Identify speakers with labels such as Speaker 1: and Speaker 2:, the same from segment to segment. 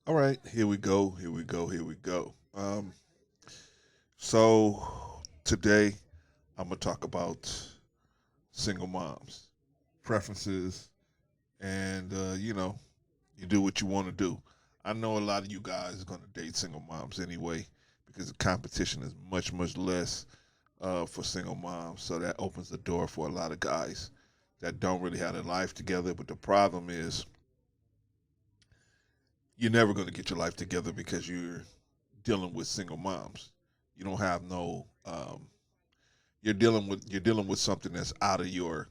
Speaker 1: All right, here we go. Here we go. Here we go. So today I'm gonna talk about single moms, preferences, and you do what you want to do. I know a lot of you guys are gonna date single moms anyway because the competition is much less for single moms. So that opens the door for a lot of guys that don't really have their life together. But the problem is you're never gonna get your life together because you're dealing with single moms. You don't have no. You're dealing with something that's out of your.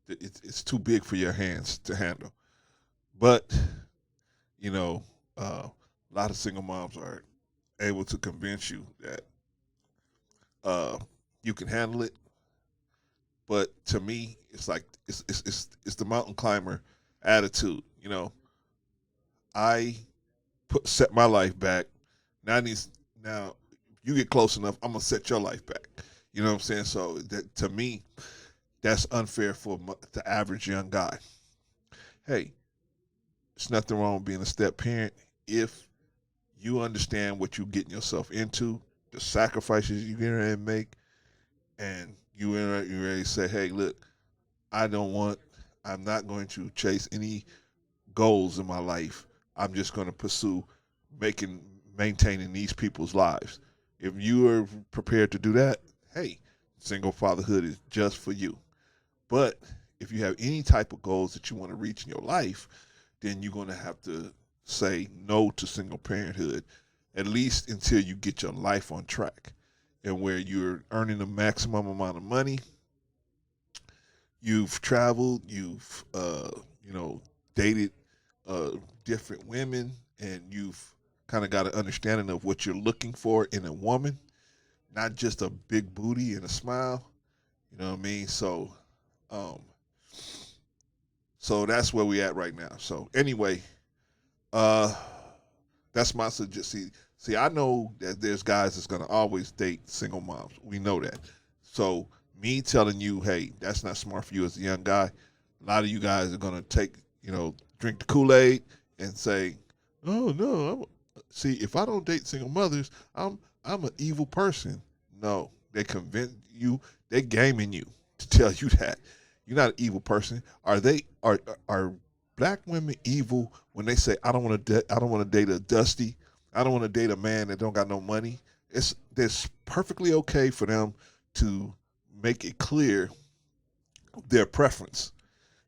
Speaker 1: It's too big for your hands to handle. But you know, a lot of single moms are able to convince you that uh, you can handle it. But to me, it's like it's the mountain climber attitude. I set my life back. Now you get close enough, I'm gonna set your life back. You know what I'm saying? So that to me, that's unfair for the average young guy. Hey, there's nothing wrong with being a step parent if you understand what you're getting yourself into, the sacrifices you're going to make, and you ready to say, hey, look, I don't want, I'm not going to chase any goals in my life. I'm just going to pursue making, maintaining these people's lives. If you are prepared to do that, hey, single fatherhood is just for you. But if you have any type of goals that you want to reach in your life, then you're going to have to say no to single parenthood, at least until you get your life on track and where you're earning the maximum amount of money. You've traveled, you've, dated uh, different women, and you've kind of got an understanding of what you're looking for in a woman, not just a big booty and a smile. You know what I mean? Um, so that's where we at right now. So anyway, uh, that's my suggestion. See, I know that there's guys that's gonna always date single moms. We know that. So me telling you, hey, that's not smart for you as a young guy. A lot of you guys are gonna drink the Kool Aid and say, oh no, see, if I don't date single mothers, I'm an evil person. No, they convince you, they're gaming you to tell you that you're not an evil person. Are black women evil when they say I don't want to date a dusty, I don't want to date a man that don't got no money? It's perfectly okay for them to make it clear their preference.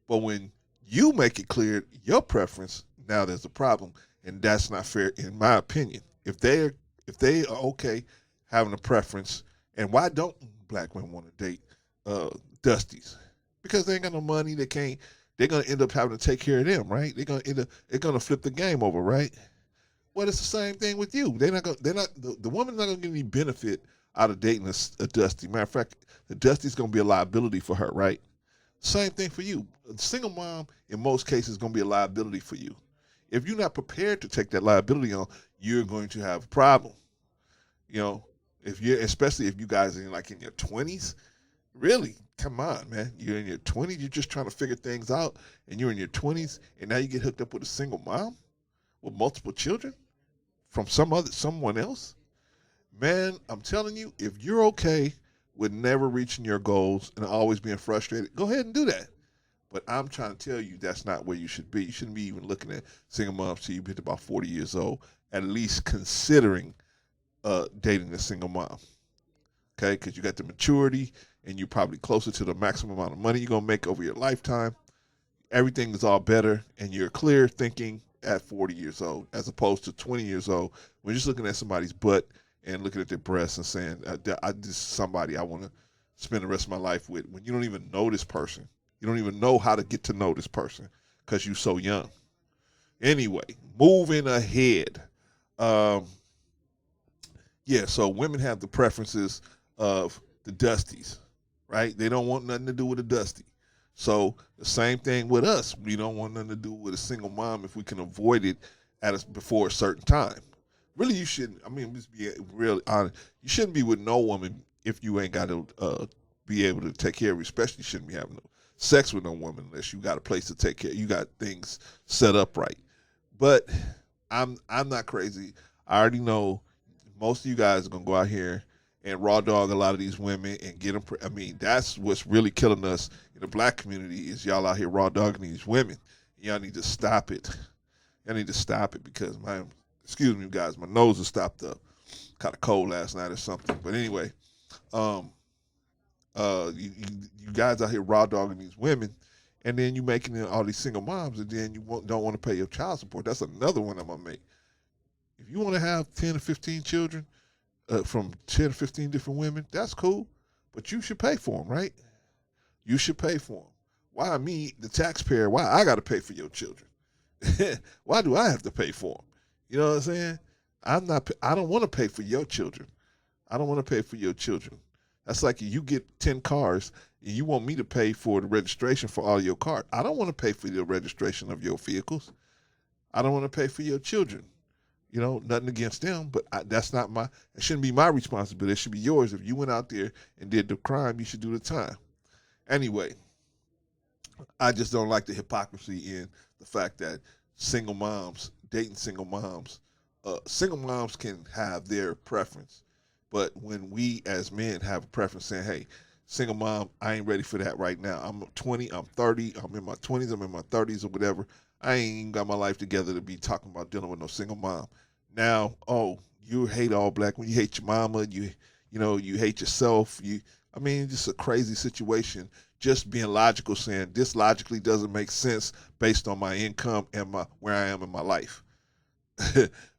Speaker 1: But when you make it clear your preference, now there's a problem, and that's not fair, in my opinion. If they are okay having a preference, and why don't black women want to date uh, Dusties? Because they ain't got no money. They can't. They're gonna end up having to take care of them, right? They're gonna end up. They're gonna flip the game over, right? Well, it's the same thing with you. They're not gonna. They're not. The woman's not gonna get any benefit out of dating a Dusty. Matter of fact, the Dusty's gonna be a liability for her, right? Same thing for you. A single mom, in most cases, is going to be a liability for you. If you're not prepared to take that liability on, you're going to have a problem. You know, if you're, especially if you guys are in your 20s, really, come on, man. You're in your 20s, you're just trying to figure things out, and you're in your 20s, and now you get hooked up with a single mom with multiple children from someone else. Man, I'm telling you, if you're okay with never reaching your goals and always being frustrated, go ahead and do that. But I'm trying to tell you that's not where you should be. You shouldn't be even looking at single moms till you hit about 40 years old, at least considering dating a single mom. Okay, because you got the maturity and you're probably closer to the maximum amount of money you're gonna make over your lifetime. Everything is all better, and you're clear thinking at 40 years old, as opposed to 20 years old when you're just looking at somebody's butt and looking at their breasts and saying, "This is somebody I want to spend the rest of my life with." When you don't even know this person, you don't even know how to get to know this person because you're so young. Anyway, moving ahead. Um, yeah, so women have the preferences of the Dusties, right? They don't want nothing to do with a Dusty. So the same thing with us. We don't want nothing to do with a single mom if we can avoid it before a certain time. Really, you shouldn't. I mean, just be real honest. You shouldn't be with no woman if you ain't got to be able to take care of you. Especially, you shouldn't be having no sex with no woman unless you got a place to take care. You got things set up right. But I'm not crazy. I already know most of you guys are gonna go out here and raw dog a lot of these women and get them. I mean, that's what's really killing us in the black community is y'all out here raw dogging these women. Y'all need to stop it. Y'all need to stop it because excuse me, guys, my nose is stopped up. Caught a cold last night or something. But anyway, um, you guys out here raw dogging these women, and then you making all these single moms, and then you don't want to pay your child support. That's another one I'm gonna make. If you want to have 10 or 15 children from 10 or 15 different women, that's cool, but you should pay for them, right? You should pay for them. Why me, the taxpayer? Why I got to pay for your children? Why do I have to pay for them? You know what I'm saying? I'm not. I don't want to pay for your children. I don't want to pay for your children. That's like you get 10 cars and you want me to pay for the registration for all your cars. I don't want to pay for the registration of your vehicles. I don't want to pay for your children. You know, nothing against them, but that's not my. It shouldn't be my responsibility. It should be yours. If you went out there and did the crime, you should do the time. Anyway, I just don't like the hypocrisy in the fact that single moms dating single moms can have their preference, but when we as men have a preference, saying, "Hey, single mom, I ain't ready for that right now. I'm 20, I'm 30, I'm in my 20s, I'm in my 30s, or whatever. I ain't even got my life together to be talking about dealing with no single mom." Now, oh, you hate all black when you hate your mama, you hate yourself. I mean, just a crazy situation. Just being logical, saying this logically doesn't make sense based on my income and my where I am in my life.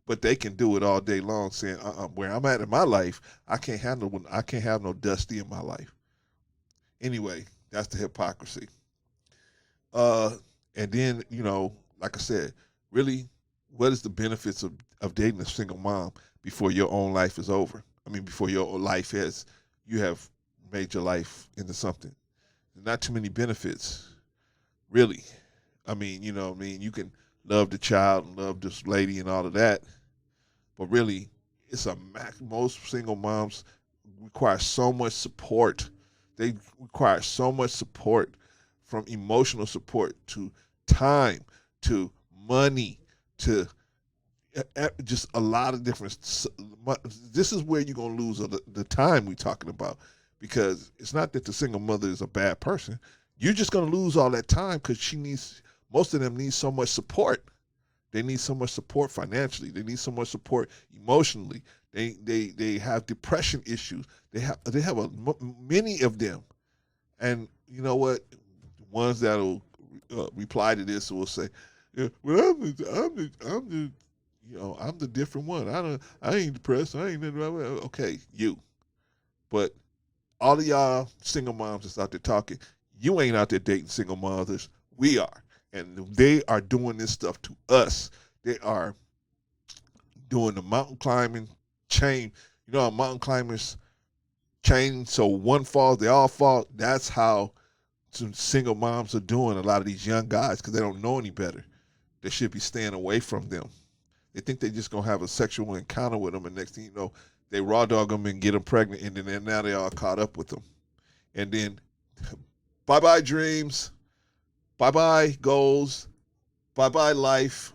Speaker 1: But they can do it all day long, saying, where I'm at in my life, I can't have no dusty in my life. Anyway, that's the hypocrisy. Uh, and then, like I said, really, what is the benefits of dating a single mom before your own life is over? I mean, before your life you have made your life into something. Not too many benefits, really. I mean, you can love the child and love this lady and all of that, but really, it's a max. Most single moms require so much support. They require so much support, from emotional support to time to money to just a lot of different. This is where you're gonna lose the time we're talking about, because it's not that the single mother is a bad person. You're just gonna lose all that time because most of them need so much support. They need so much support financially. They need so much support emotionally. They have depression issues. They have many of them. And you know what? Ones that'll reply to this will say, "Yeah, well, I'm the different one. I ain't depressed. I ain't nothing wrong with it." Okay, you. But all of y'all single moms that's out there talking, you ain't out there dating single mothers. We are. And they are doing this stuff to us. They are doing the mountain climbing chain. You know how mountain climbers chain, so one falls, they all fall. That's how some single moms are doing a lot of these young guys, because they don't know any better. They should be staying away from them. They think they just gonna have a sexual encounter with them, and next thing you know, they raw dog them and get them pregnant, and then now they all caught up with them. And then, bye bye dreams, bye bye goals, bye bye life.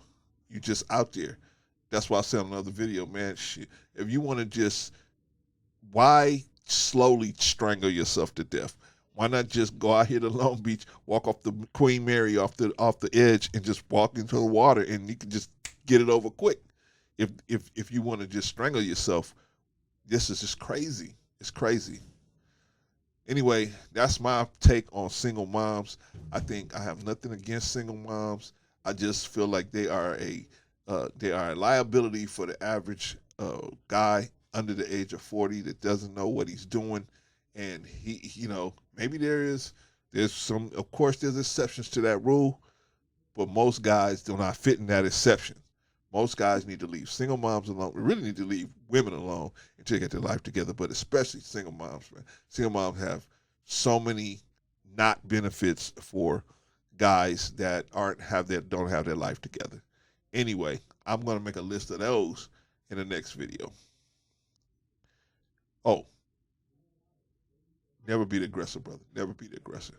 Speaker 1: You just out there. That's why I said on another video, man. Shit, if you want to just, why slowly strangle yourself to death? Why not just go out here to Long Beach, walk off the Queen Mary off the edge, and just walk into the water, and you can just get it over quick. If you want to just strangle yourself, this is just crazy. It's crazy. Anyway, that's my take on single moms. I think I have nothing against single moms. I just feel like they are a liability for the average guy under the age of 40 that doesn't know what he's doing. And maybe there's some, of course, there's exceptions to that rule, but most guys do not fit in that exception. Most guys need to leave single moms alone. We really need to leave women alone until they get their life together, but especially single moms, man. Single moms have so many not benefits for guys that don't have their life together. Anyway, I'm gonna make a list of those in the next video. Oh, never be the aggressor, brother. Never be the aggressor.